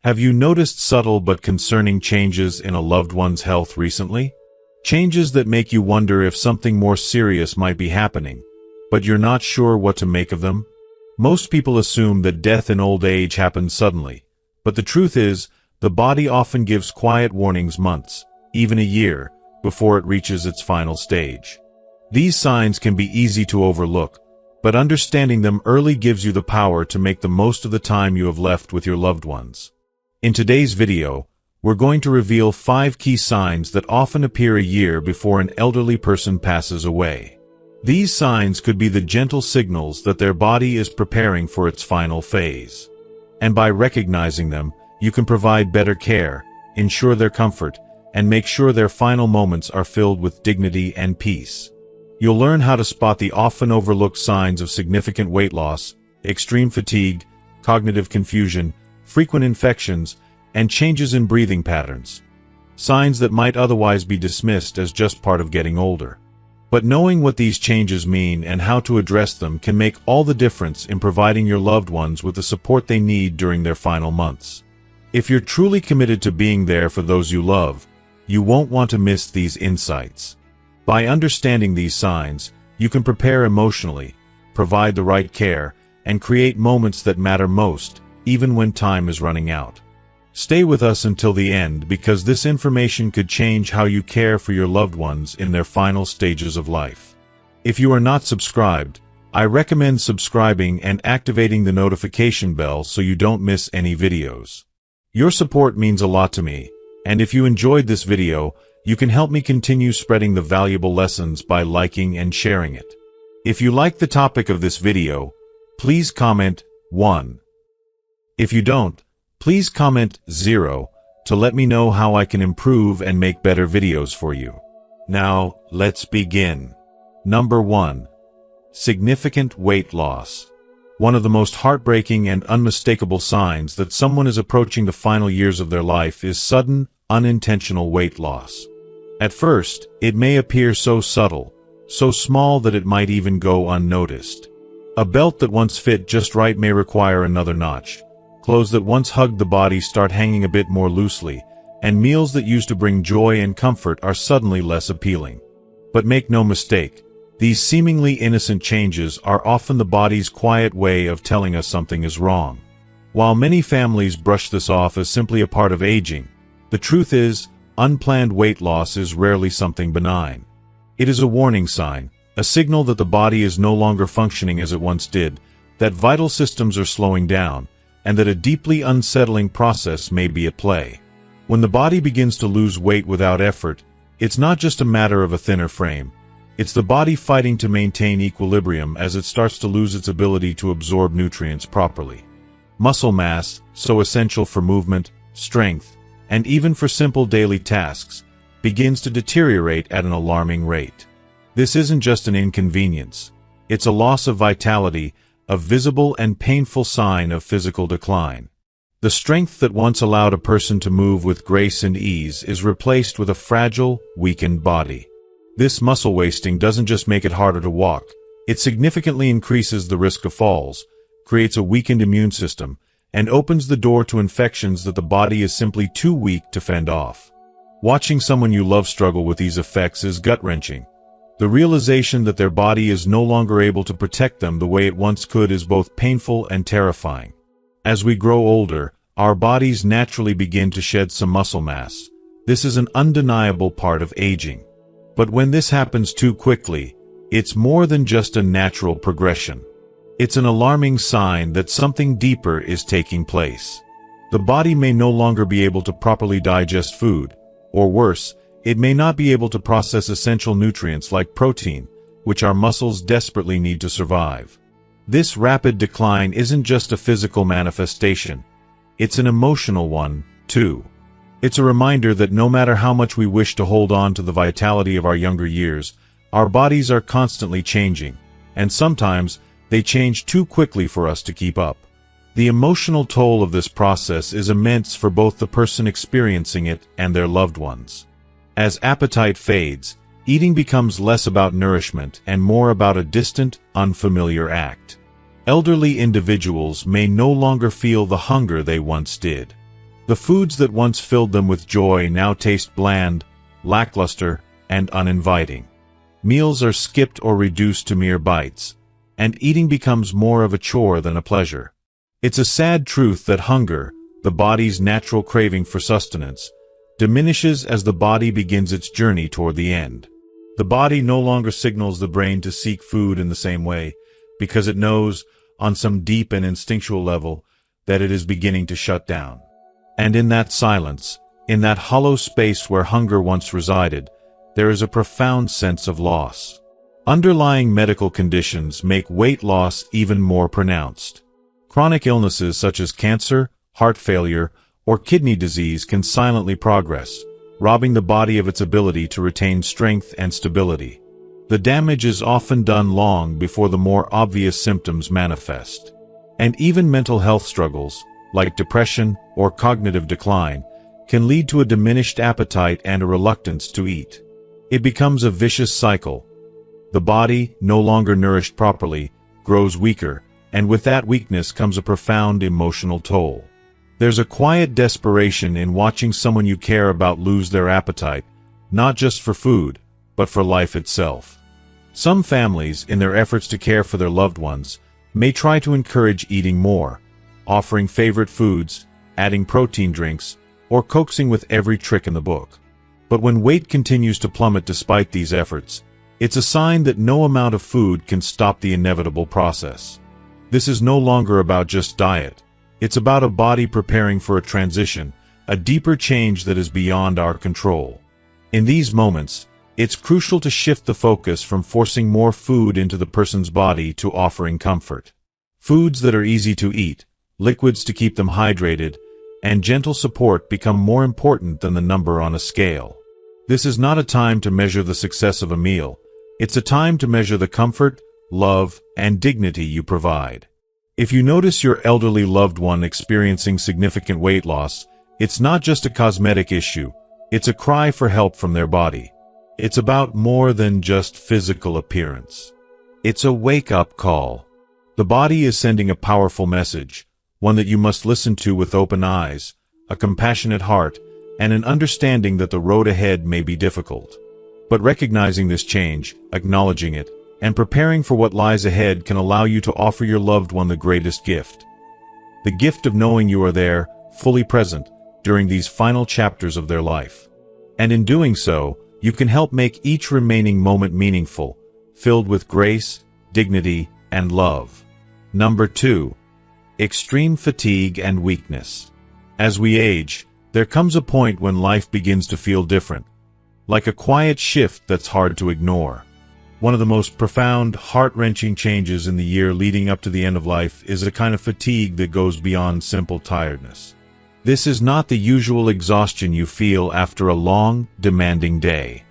Have you noticed subtle but concerning changes in a loved one's health recently? Changes that make you wonder if something more serious might be happening, but you're not sure what to make of them? Most people assume that death in old age happens suddenly, but the truth is, the body often gives quiet warnings months, even a year, before it reaches its final stage. These signs can be easy to overlook, but understanding them early gives you the power to make the most of the time you have left with your loved ones. In today's video, we're going to reveal 5 key signs that often appear a year before an elderly person passes away. These signs could be the gentle signals that their body is preparing for its final phase. And by recognizing them, you can provide better care, ensure their comfort, and make sure their final moments are filled with dignity and peace. You'll learn how to spot the often overlooked signs of significant weight loss, extreme fatigue, cognitive confusion, frequent infections, and changes in breathing patterns. Signs that might otherwise be dismissed as just part of getting older. But knowing what these changes mean and how to address them can make all the difference in providing your loved ones with the support they need during their final months. If you're truly committed to being there for those you love, you won't want to miss these insights. By understanding these signs, you can prepare emotionally, provide the right care, and create moments that matter most, even when time is running out. Stay with us until the end because this information could change how you care for your loved ones in their final stages of life. If you are not subscribed, I recommend subscribing and activating the notification bell so you don't miss any videos. Your support means a lot to me, and if you enjoyed this video, you can help me continue spreading the valuable lessons by liking and sharing it. If you like the topic of this video, please comment 1. If you don't, please comment 0 to let me know how I can improve and make better videos for you. Now, let's begin. Number 1. Significant weight loss. One of the most heartbreaking and unmistakable signs that someone is approaching the final years of their life is sudden, unintentional weight loss. At first, it may appear so subtle, so small that it might even go unnoticed. A belt that once fit just right may require another notch. Clothes that once hugged the body start hanging a bit more loosely, and meals that used to bring joy and comfort are suddenly less appealing. But make no mistake, these seemingly innocent changes are often the body's quiet way of telling us something is wrong. While many families brush this off as simply a part of aging, the truth is, unplanned weight loss is rarely something benign. It is a warning sign, a signal that the body is no longer functioning as it once did, that vital systems are slowing down, and that a deeply unsettling process may be at play. When the body begins to lose weight without effort, it's not just a matter of a thinner frame. It's the body fighting to maintain equilibrium as it starts to lose its ability to absorb nutrients properly. Muscle mass, so essential for movement, strength, and even for simple daily tasks, begins to deteriorate at an alarming rate. This isn't just an inconvenience. It's a loss of vitality, a visible and painful sign of physical decline. The strength that once allowed a person to move with grace and ease is replaced with a fragile, weakened body. This muscle wasting doesn't just make it harder to walk, it significantly increases the risk of falls, creates a weakened immune system, and opens the door to infections that the body is simply too weak to fend off. Watching someone you love struggle with these effects is gut-wrenching. The realization that their body is no longer able to protect them the way it once could is both painful and terrifying. As we grow older, our bodies naturally begin to shed some muscle mass. This is an undeniable part of aging. But when this happens too quickly, it's more than just a natural progression. It's an alarming sign that something deeper is taking place. The body may no longer be able to properly digest food, or worse, it may not be able to process essential nutrients like protein, which our muscles desperately need to survive. This rapid decline isn't just a physical manifestation. It's an emotional one, too. It's a reminder that no matter how much we wish to hold on to the vitality of our younger years, our bodies are constantly changing, and sometimes they change too quickly for us to keep up. The emotional toll of this process is immense for both the person experiencing it and their loved ones. As appetite fades, eating becomes less about nourishment and more about a distant, unfamiliar act. Elderly individuals may no longer feel the hunger they once did. The foods that once filled them with joy now taste bland, lackluster, and uninviting. Meals are skipped or reduced to mere bites, and eating becomes more of a chore than a pleasure. It's a sad truth that hunger, the body's natural craving for sustenance, diminishes as the body begins its journey toward the end. The body no longer signals the brain to seek food in the same way, because it knows, on some deep and instinctual level, that it is beginning to shut down. And in that silence, in that hollow space where hunger once resided, there is a profound sense of loss. Underlying medical conditions make weight loss even more pronounced. Chronic illnesses such as cancer, heart failure, or kidney disease can silently progress, robbing the body of its ability to retain strength and stability. The damage is often done long before the more obvious symptoms manifest. And even mental health struggles, like depression or cognitive decline, can lead to a diminished appetite and a reluctance to eat. It becomes a vicious cycle. The body, no longer nourished properly, grows weaker, and with that weakness comes a profound emotional toll. There's a quiet desperation in watching someone you care about lose their appetite, not just for food, but for life itself. Some families, in their efforts to care for their loved ones, may try to encourage eating more, offering favorite foods, adding protein drinks, or coaxing with every trick in the book. But when weight continues to plummet despite these efforts, it's a sign that no amount of food can stop the inevitable process. This is no longer about just diet. It's about a body preparing for a transition, a deeper change that is beyond our control. In these moments, it's crucial to shift the focus from forcing more food into the person's body to offering comfort. Foods that are easy to eat, liquids to keep them hydrated, and gentle support become more important than the number on a scale. This is not a time to measure the success of a meal. It's a time to measure the comfort, love, and dignity you provide. If you notice your elderly loved one experiencing significant weight loss, it's not just a cosmetic issue, it's a cry for help from their body. It's about more than just physical appearance. It's a wake-up call. The body is sending a powerful message, one that you must listen to with open eyes, a compassionate heart, and an understanding that the road ahead may be difficult. But recognizing this change, acknowledging it, and preparing for what lies ahead can allow you to offer your loved one the greatest gift. The gift of knowing you are there, fully present, during these final chapters of their life. And in doing so, you can help make each remaining moment meaningful, filled with grace, dignity, and love. Number 2. Extreme fatigue and weakness. As we age, there comes a point when life begins to feel different, like a quiet shift that's hard to ignore. One of the most profound, heart-wrenching changes in the year leading up to the end of life is a kind of fatigue that goes beyond simple tiredness. This is not the usual exhaustion you feel after a long, demanding day.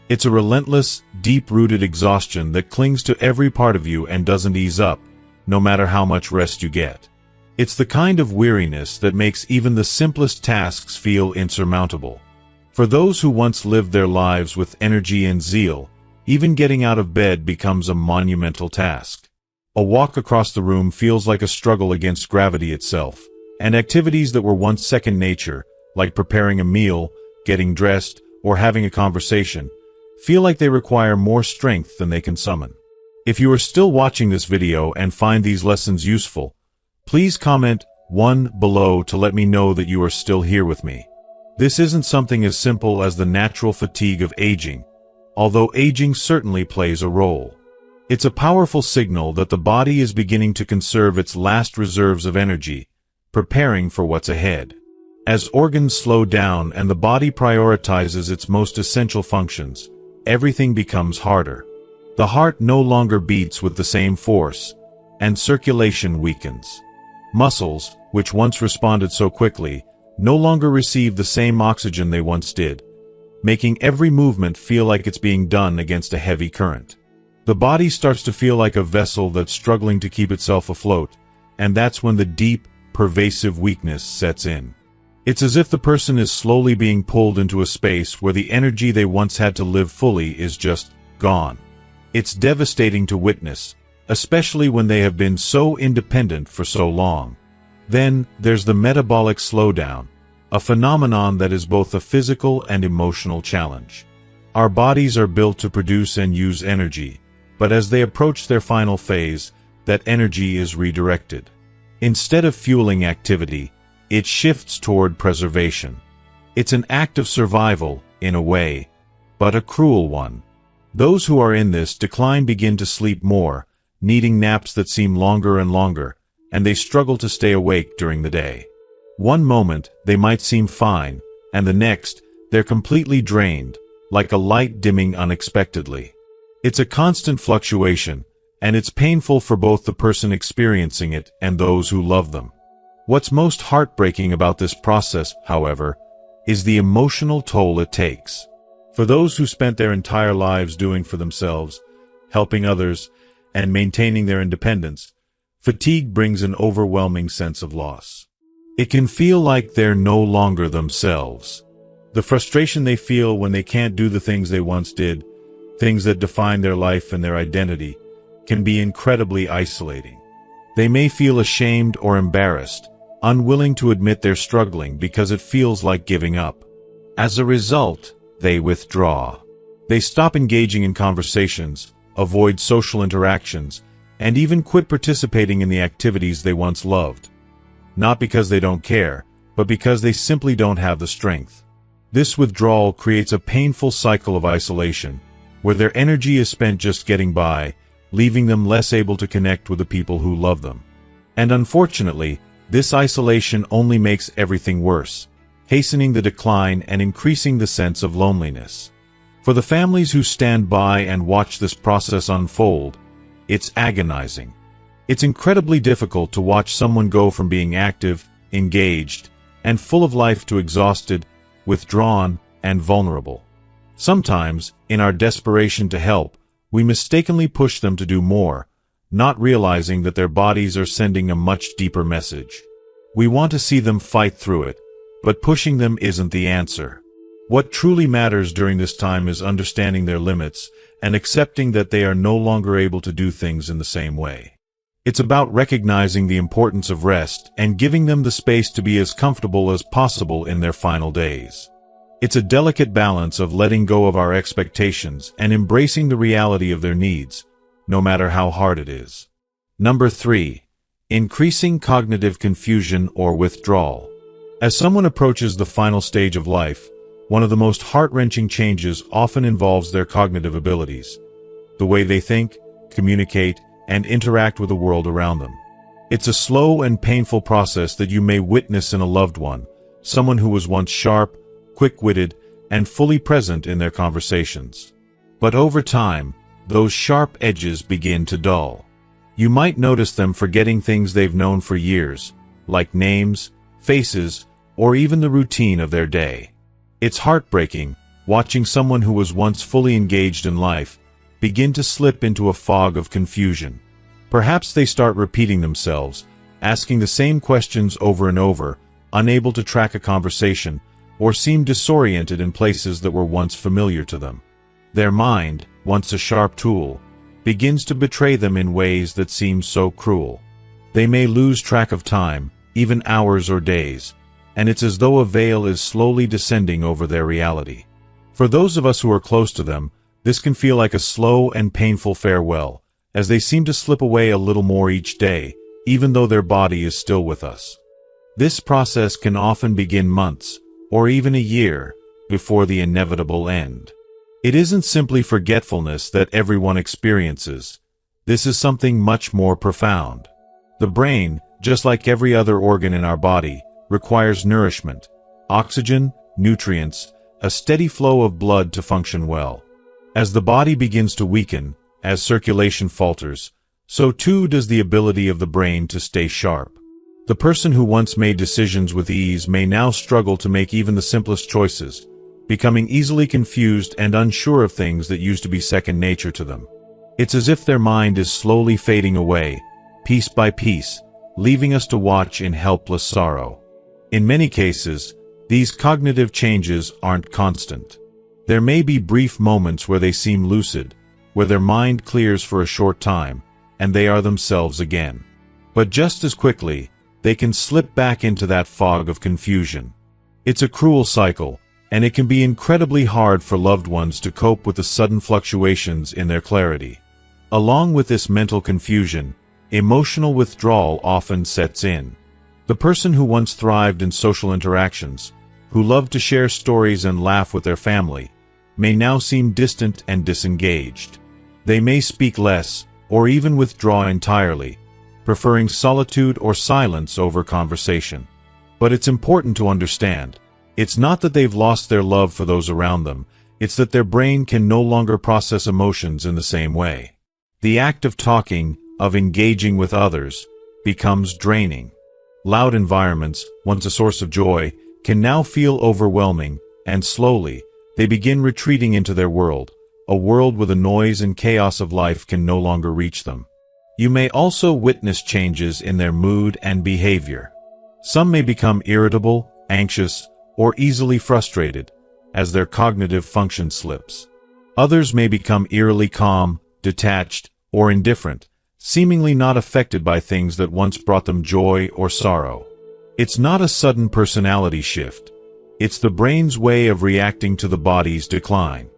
It's a relentless, deep-rooted exhaustion that clings to every part of you and doesn't ease up, no matter how much rest you get. It's the kind of weariness that makes even the simplest tasks feel insurmountable. For those who once lived their lives with energy and zeal, even getting out of bed becomes a monumental task. A walk across the room feels like a struggle against gravity itself, and activities that were once second nature, like preparing a meal, getting dressed, or having a conversation, feel like they require more strength than they can summon. If you are still watching this video and find these lessons useful, please comment 1 below to let me know that you are still here with me. This isn't something as simple as the natural fatigue of aging, although aging certainly plays a role. It's a powerful signal that the body is beginning to conserve its last reserves of energy, preparing for what's ahead. As organs slow down and the body prioritizes its most essential functions, everything becomes harder. The heart no longer beats with the same force, and circulation weakens. Muscles, which once responded so quickly, no longer receive the same oxygen they once did, making every movement feel like it's being done against a heavy current. The body starts to feel like a vessel that's struggling to keep itself afloat, and that's when the deep, pervasive weakness sets in. It's as if the person is slowly being pulled into a space where the energy they once had to live fully is just gone. It's devastating to witness, especially when they have been so independent for so long. Then, there's the metabolic slowdown, a phenomenon that is both a physical and emotional challenge. Our bodies are built to produce and use energy, but as they approach their final phase, that energy is redirected. Instead of fueling activity, it shifts toward preservation. It's an act of survival, in a way, but a cruel one. Those who are in this decline begin to sleep more, needing naps that seem longer and longer, and they struggle to stay awake during the day. One moment, they might seem fine, and the next, they're completely drained, like a light dimming unexpectedly. It's a constant fluctuation, and it's painful for both the person experiencing it and those who love them. What's most heartbreaking about this process, however, is the emotional toll it takes. For those who spent their entire lives doing for themselves, helping others, and maintaining their independence, fatigue brings an overwhelming sense of loss. It can feel like they're no longer themselves. The frustration they feel when they can't do the things they once did, things that define their life and their identity, can be incredibly isolating. They may feel ashamed or embarrassed, unwilling to admit they're struggling because it feels like giving up. As a result, they withdraw. They stop engaging in conversations, avoid social interactions, and even quit participating in the activities they once loved. Not because they don't care, but because they simply don't have the strength. This withdrawal creates a painful cycle of isolation, where their energy is spent just getting by, leaving them less able to connect with the people who love them. And unfortunately, this isolation only makes everything worse, hastening the decline and increasing the sense of loneliness. For the families who stand by and watch this process unfold, it's agonizing. It's incredibly difficult to watch someone go from being active, engaged, and full of life to exhausted, withdrawn, and vulnerable. Sometimes, in our desperation to help, we mistakenly push them to do more, not realizing that their bodies are sending a much deeper message. We want to see them fight through it, but pushing them isn't the answer. What truly matters during this time is understanding their limits and accepting that they are no longer able to do things in the same way. It's about recognizing the importance of rest and giving them the space to be as comfortable as possible in their final days. It's a delicate balance of letting go of our expectations and embracing the reality of their needs, no matter how hard it is. Number 3. Increasing cognitive confusion or withdrawal. As someone approaches the final stage of life, one of the most heart-wrenching changes often involves their cognitive abilities, the way they think, communicate, and interact with the world around them. It's a slow and painful process that you may witness in a loved one, someone who was once sharp, quick-witted, and fully present in their conversations. But over time, those sharp edges begin to dull. You might notice them forgetting things they've known for years, like names, faces, or even the routine of their day. It's heartbreaking, watching someone who was once fully engaged in life begin to slip into a fog of confusion. Perhaps they start repeating themselves, asking the same questions over and over, unable to track a conversation, or seem disoriented in places that were once familiar to them. Their mind, once a sharp tool, begins to betray them in ways that seem so cruel. They may lose track of time, even hours or days, and it's as though a veil is slowly descending over their reality. For those of us who are close to them, this can feel like a slow and painful farewell, as they seem to slip away a little more each day, even though their body is still with us. This process can often begin months, or even a year, before the inevitable end. It isn't simply forgetfulness that everyone experiences. This is something much more profound. The brain, just like every other organ in our body, requires nourishment, oxygen, nutrients, a steady flow of blood to function well. As the body begins to weaken, as circulation falters, so too does the ability of the brain to stay sharp. The person who once made decisions with ease may now struggle to make even the simplest choices, becoming easily confused and unsure of things that used to be second nature to them. It's as if their mind is slowly fading away, piece by piece, leaving us to watch in helpless sorrow. In many cases, these cognitive changes aren't constant. There may be brief moments where they seem lucid, where their mind clears for a short time, and they are themselves again. But just as quickly, they can slip back into that fog of confusion. It's a cruel cycle, and it can be incredibly hard for loved ones to cope with the sudden fluctuations in their clarity. Along with this mental confusion, emotional withdrawal often sets in. The person who once thrived in social interactions, who loved to share stories and laugh with their family, may now seem distant and disengaged. They may speak less, or even withdraw entirely, preferring solitude or silence over conversation. But it's important to understand, it's not that they've lost their love for those around them, it's that their brain can no longer process emotions in the same way. The act of talking, of engaging with others, becomes draining. Loud environments, once a source of joy, can now feel overwhelming, and slowly, they begin retreating into their world, a world where the noise and chaos of life can no longer reach them. You may also witness changes in their mood and behavior. Some may become irritable, anxious, or easily frustrated, as their cognitive function slips. Others may become eerily calm, detached, or indifferent, seemingly not affected by things that once brought them joy or sorrow. It's not a sudden personality shift. It's the brain's way of reacting to the body's decline.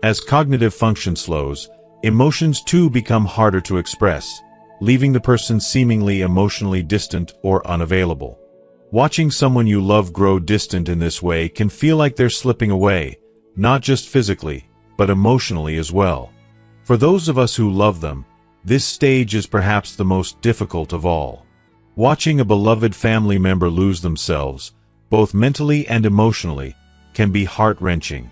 As cognitive function slows, emotions too become harder to express, leaving the person seemingly emotionally distant or unavailable. Watching someone you love grow distant in this way can feel like they're slipping away, not just physically, but emotionally as well. For those of us who love them, this stage is perhaps the most difficult of all. Watching a beloved family member lose themselves, both mentally and emotionally, can be heart-wrenching.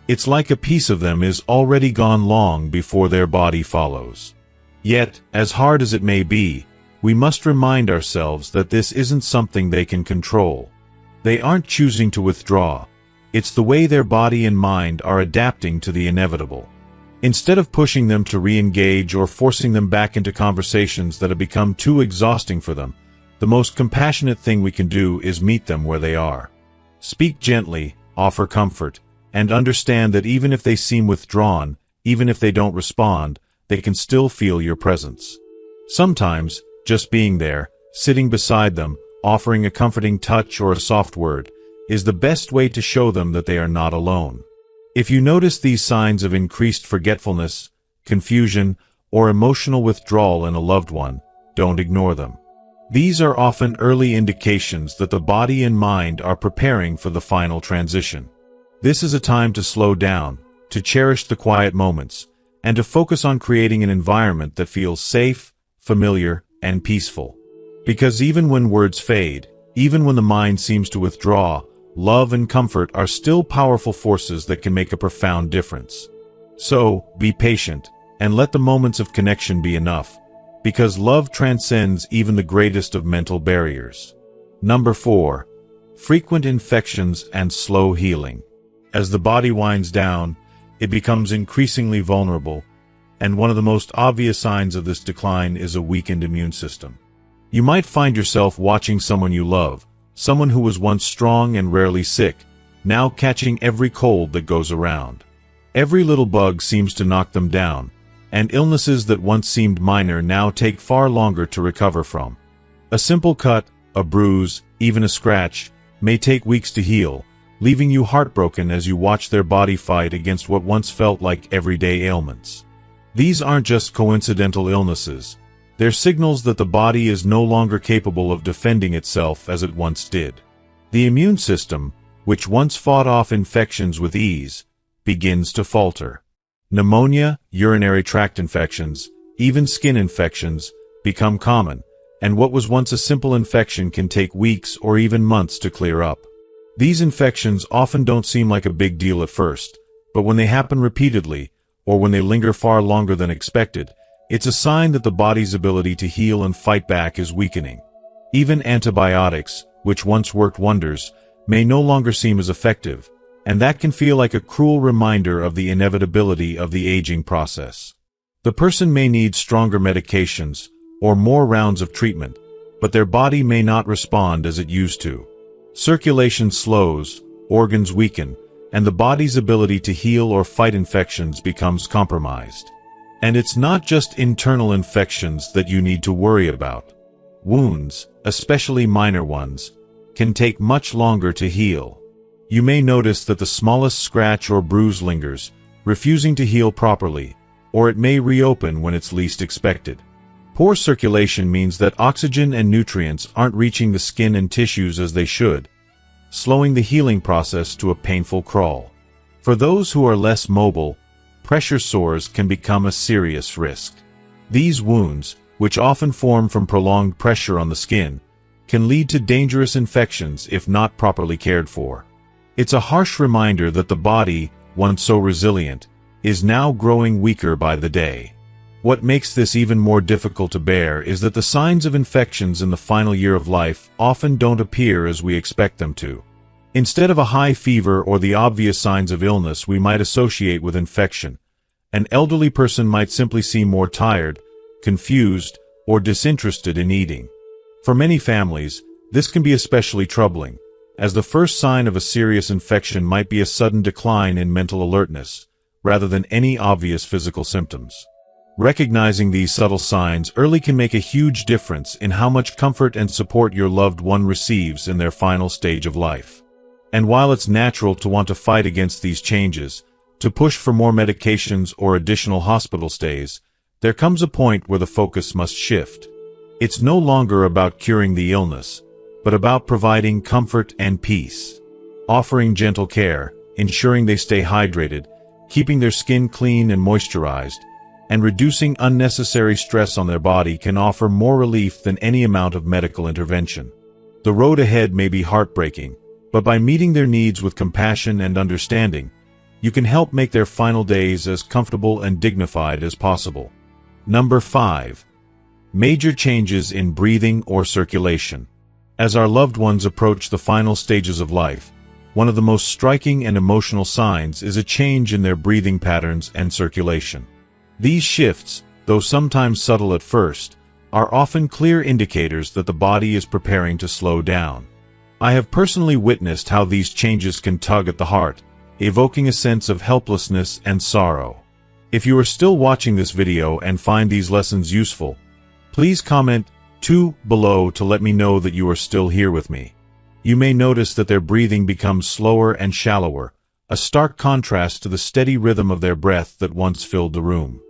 It's like a piece of them is already gone long before their body follows. Yet, as hard as it may be, we must remind ourselves that this isn't something they can control. They aren't choosing to withdraw. It's the way their body and mind are adapting to the inevitable. Instead of pushing them to re-engage or forcing them back into conversations that have become too exhausting for them, the most compassionate thing we can do is meet them where they are. Speak gently, offer comfort, and understand that even if they seem withdrawn, even if they don't respond, they can still feel your presence. Sometimes, just being there, sitting beside them, offering a comforting touch or a soft word, is the best way to show them that they are not alone. If you notice these signs of increased forgetfulness, confusion, or emotional withdrawal in a loved one, don't ignore them. These are often early indications that the body and mind are preparing for the final transition. This is a time to slow down, to cherish the quiet moments, and to focus on creating an environment that feels safe, familiar, and peaceful. Because even when words fade, even when the mind seems to withdraw, love and comfort are still powerful forces that can make a profound difference. So, be patient, and let the moments of connection be enough, because love transcends even the greatest of mental barriers. Number 4. Frequent infections and slow healing. As the body winds down, it becomes increasingly vulnerable, and one of the most obvious signs of this decline is a weakened immune system. You might find yourself watching someone you love, someone who was once strong and rarely sick, now catching every cold that goes around. Every little bug seems to knock them down, and illnesses that once seemed minor now take far longer to recover from. A simple cut, a bruise, even a scratch, may take weeks to heal, leaving you heartbroken as you watch their body fight against what once felt like everyday ailments. These aren't just coincidental illnesses. They're signals that the body is no longer capable of defending itself as it once did. The immune system, which once fought off infections with ease, begins to falter. Pneumonia, urinary tract infections, even skin infections, become common, and what was once a simple infection can take weeks or even months to clear up. These infections often don't seem like a big deal at first, but when they happen repeatedly, or when they linger far longer than expected, it's a sign that the body's ability to heal and fight back is weakening. Even antibiotics, which once worked wonders, may no longer seem as effective, and that can feel like a cruel reminder of the inevitability of the aging process. The person may need stronger medications, or more rounds of treatment, but their body may not respond as it used to. Circulation slows, organs weaken, and the body's ability to heal or fight infections becomes compromised. And it's not just internal infections that you need to worry about. Wounds, especially minor ones, can take much longer to heal. You may notice that the smallest scratch or bruise lingers, refusing to heal properly, or it may reopen when it's least expected. Poor circulation means that oxygen and nutrients aren't reaching the skin and tissues as they should, slowing the healing process to a painful crawl. For those who are less mobile, pressure sores can become a serious risk. These wounds, which often form from prolonged pressure on the skin, can lead to dangerous infections if not properly cared for. It's a harsh reminder that the body, once so resilient, is now growing weaker by the day. What makes this even more difficult to bear is that the signs of infections in the final year of life often don't appear as we expect them to. Instead of a high fever or the obvious signs of illness we might associate with infection, an elderly person might simply seem more tired, confused, or disinterested in eating. For many families, this can be especially troubling, as the first sign of a serious infection might be a sudden decline in mental alertness, rather than any obvious physical symptoms. Recognizing these subtle signs early can make a huge difference in how much comfort and support your loved one receives in their final stage of life. And while it's natural to want to fight against these changes, to push for more medications or additional hospital stays, there comes a point where the focus must shift. It's no longer about curing the illness, but about providing comfort and peace. Offering gentle care, ensuring they stay hydrated, keeping their skin clean and moisturized, and reducing unnecessary stress on their body can offer more relief than any amount of medical intervention. The road ahead may be heartbreaking, but by meeting their needs with compassion and understanding, you can help make their final days as comfortable and dignified as possible. Number 5. Major changes in breathing or circulation. As our loved ones approach the final stages of life, one of the most striking and emotional signs is a change in their breathing patterns and circulation. These shifts, though sometimes subtle at first, are often clear indicators that the body is preparing to slow down. I have personally witnessed how these changes can tug at the heart, evoking a sense of helplessness and sorrow. If you are still watching this video and find these lessons useful, please comment 2 below to let me know that you are still here with me. You may notice that their breathing becomes slower and shallower, a stark contrast to the steady rhythm of their breath that once filled the room.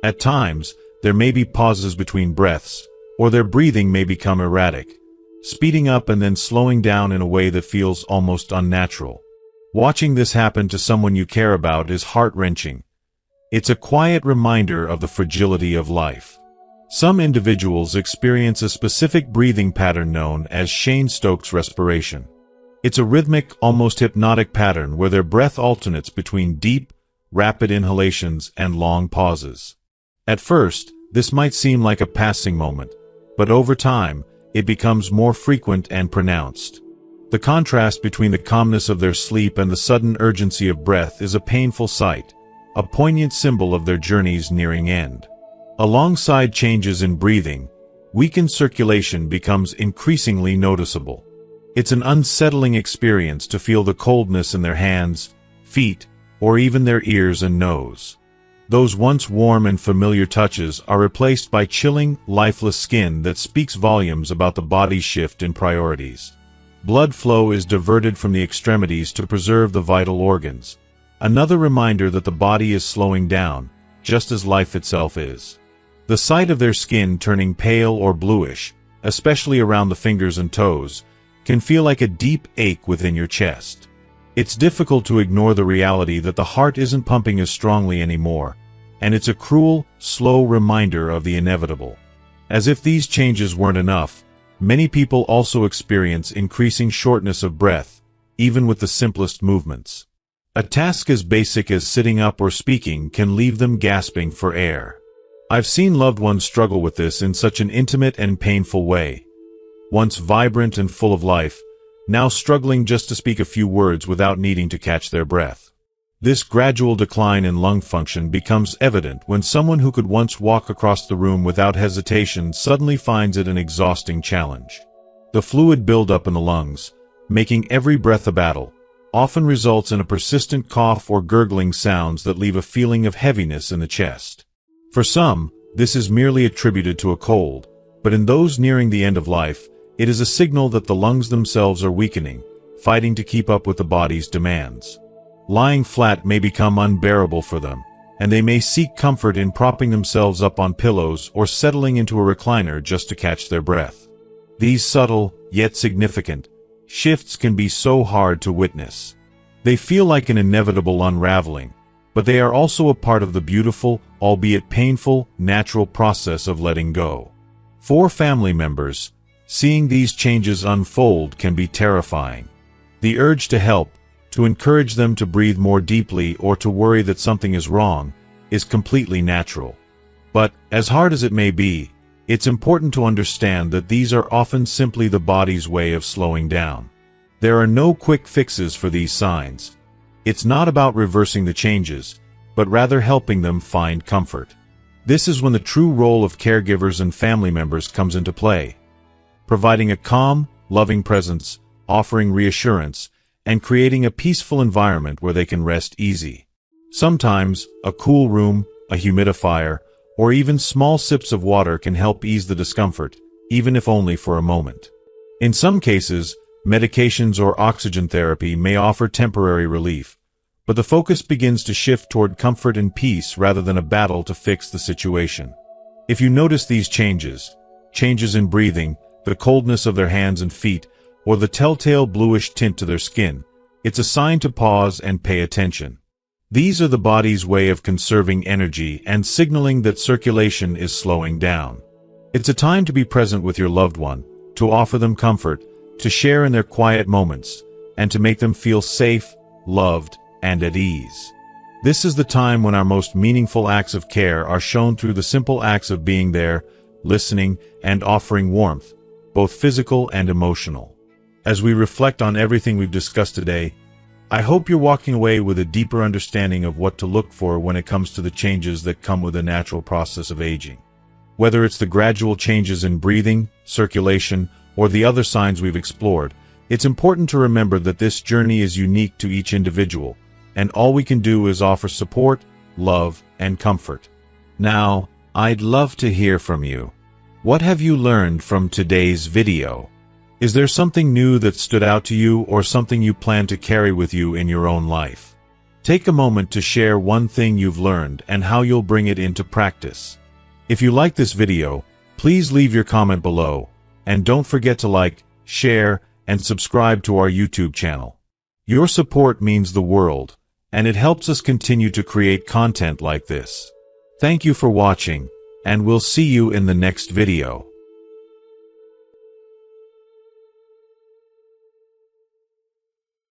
At times, there may be pauses between breaths, or their breathing may become erratic, speeding up and then slowing down in a way that feels almost unnatural. Watching this happen to someone you care about is heart-wrenching. It's a quiet reminder of the fragility of life. Some individuals experience a specific breathing pattern known as Cheyne-Stokes respiration. It's a rhythmic, almost hypnotic pattern where their breath alternates between deep, rapid inhalations and long pauses. At first, this might seem like a passing moment, but over time, it becomes more frequent and pronounced. The contrast between the calmness of their sleep and the sudden urgency of breath is a painful sight, a poignant symbol of their journey's nearing end. Alongside changes in breathing, weakened circulation becomes increasingly noticeable. It's an unsettling experience to feel the coldness in their hands, feet, or even their ears and nose. Those once warm and familiar touches are replaced by chilling, lifeless skin that speaks volumes about the body's shift in priorities. Blood flow is diverted from the extremities to preserve the vital organs, another reminder that the body is slowing down, just as life itself is. The sight of their skin turning pale or bluish, especially around the fingers and toes, can feel like a deep ache within your chest. It's difficult to ignore the reality that the heart isn't pumping as strongly anymore, and it's a cruel, slow reminder of the inevitable. As if these changes weren't enough, many people also experience increasing shortness of breath, even with the simplest movements. A task as basic as sitting up or speaking can leave them gasping for air. I've seen loved ones struggle with this in such an intimate and painful way. Once vibrant and full of life, now struggling just to speak a few words without needing to catch their breath. This gradual decline in lung function becomes evident when someone who could once walk across the room without hesitation suddenly finds it an exhausting challenge. The fluid buildup in the lungs, making every breath a battle, often results in a persistent cough or gurgling sounds that leave a feeling of heaviness in the chest. For some, this is merely attributed to a cold, but in those nearing the end of life, it is a signal that the lungs themselves are weakening, fighting to keep up with the body's demands. Lying flat may become unbearable for them, and they may seek comfort in propping themselves up on pillows or settling into a recliner just to catch their breath. These subtle, yet significant, shifts can be so hard to witness. They feel like an inevitable unraveling, but they are also a part of the beautiful, albeit painful, natural process of letting go. For family members, seeing these changes unfold can be terrifying. The urge to help, to encourage them to breathe more deeply or to worry that something is wrong, is completely natural. But, as hard as it may be, it's important to understand that these are often simply the body's way of slowing down. There are no quick fixes for these signs. It's not about reversing the changes, but rather helping them find comfort. This is when the true role of caregivers and family members comes into play, providing a calm, loving presence, offering reassurance, and creating a peaceful environment where they can rest easy. Sometimes, a cool room, a humidifier, or even small sips of water can help ease the discomfort, even if only for a moment. In some cases, medications or oxygen therapy may offer temporary relief, but the focus begins to shift toward comfort and peace rather than a battle to fix the situation. If you notice these changes in breathing, the coldness of their hands and feet, or the telltale bluish tint to their skin, it's a sign to pause and pay attention. These are the body's way of conserving energy and signaling that circulation is slowing down. It's a time to be present with your loved one, to offer them comfort, to share in their quiet moments, and to make them feel safe, loved, and at ease. This is the time when our most meaningful acts of care are shown through the simple acts of being there, listening, and offering warmth, both physical and emotional. As we reflect on everything we've discussed today, I hope you're walking away with a deeper understanding of what to look for when it comes to the changes that come with the natural process of aging. Whether it's the gradual changes in breathing, circulation, or the other signs we've explored, it's important to remember that this journey is unique to each individual, and all we can do is offer support, love, and comfort. Now, I'd love to hear from you. What have you learned from today's video? Is there something new that stood out to you or something you plan to carry with you in your own life? Take a moment to share one thing you've learned and how you'll bring it into practice. If you like this video, please leave your comment below, and don't forget to like, share, and subscribe to our YouTube channel. Your support means the world, and it helps us continue to create content like this. Thank you for watching, and we'll see you in the next video.